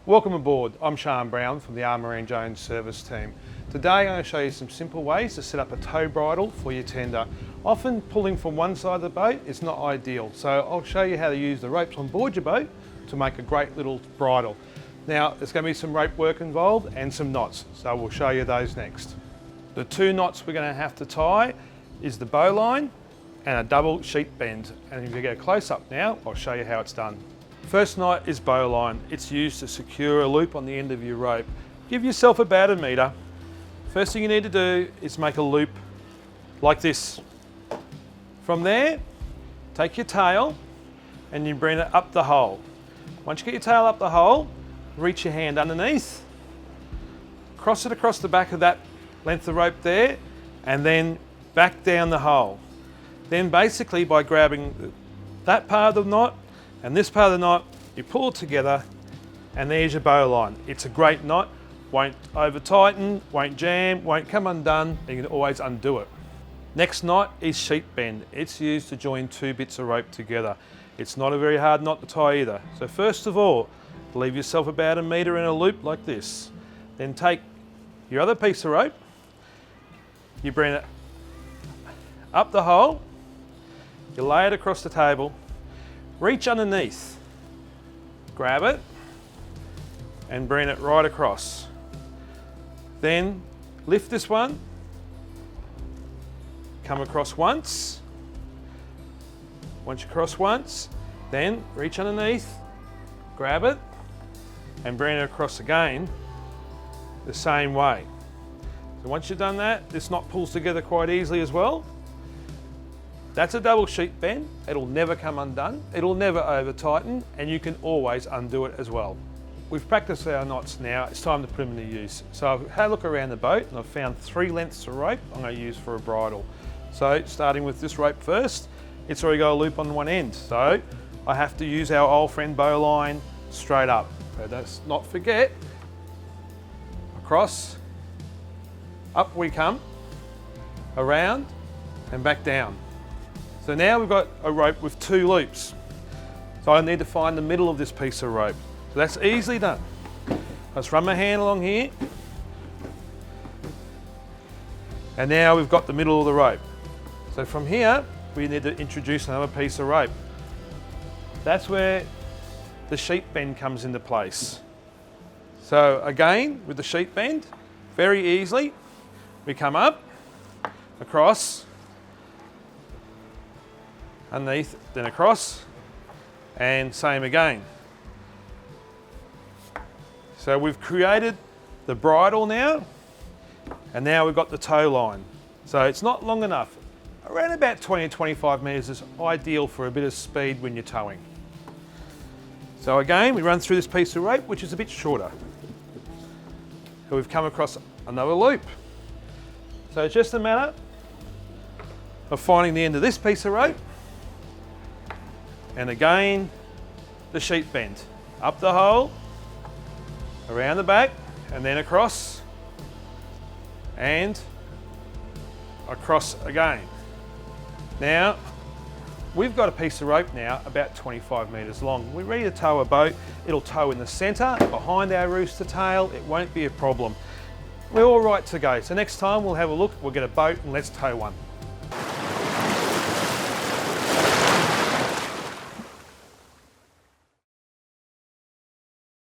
Welcome aboard, I'm Sean Brown from the Marine Jones service team. Today I'm going to show you some simple ways to set up a tow bridle for your tender. Often pulling from one side of the boat is not ideal, so I'll show you how to use the ropes on board your boat to make a great little bridle. Now there's going to be some rope work involved and some knots, so we'll show you those next. The two knots we're going to have to tie is the bowline and a double sheet bend, and if you get a close up now I'll show you how it's done. First knot is bowline. It's used to secure a loop on the end of your rope. Give yourself about a metre. First thing you need to do is make a loop like this. From there, take your tail and you bring it up the hole. Once you get your tail up the hole, reach your hand underneath, cross it across the back of that length of rope there, and then back down the hole. Then basically by grabbing that part of the knot and this part of the knot, you pull it together and there's your bowline. It's a great knot, won't over tighten, won't jam, won't come undone, and you can always undo it. Next knot is sheet bend. It's used to join two bits of rope together. It's not a very hard knot to tie either. So first of all, leave yourself about a metre in a loop like this. Then take your other piece of rope, you bring it up the hole, you lay it across the table, reach underneath, grab it and bring it right across. Then lift this one, come across once. Once you cross once, then reach underneath, grab it and bring it across again the same way. So once you've done that, this knot pulls together quite easily as well. That's a double sheet bend. It'll never come undone. It'll never over tighten, and you can always undo it as well. We've practiced our knots now. It's time to put them into use. So I've had a look around the boat and I've found 3 lengths of rope I'm going to use for a bridle. So starting with this rope first, it's already got a loop on one end. So I have to use our old friend bowline straight up. So let's not forget, across, up we come, around and back down. So now we've got a rope with 2 loops. So I need to find the middle of this piece of rope. So that's easily done. I just run my hand along here. And now we've got the middle of the rope. So from here, we need to introduce another piece of rope. That's where the sheet bend comes into place. So again, with the sheet bend, very easily, we come up, across, underneath, then across, and same again. So we've created the bridle now, and now we've got the tow line. So it's not long enough. Around about 20 to 25 metres is ideal for a bit of speed when you're towing. So again, we run through this piece of rope, which is a bit shorter. So we've come across another loop. So it's just a matter of finding the end of this piece of rope, and again, the sheet bend. Up the hole, around the back, and then across, and across again. Now, we've got a piece of rope now about 25 metres long. We're ready to tow a boat. It'll tow in the centre, behind our rooster tail. It won't be a problem. We're all right to go. So next time we'll have a look, we'll get a boat and let's tow one.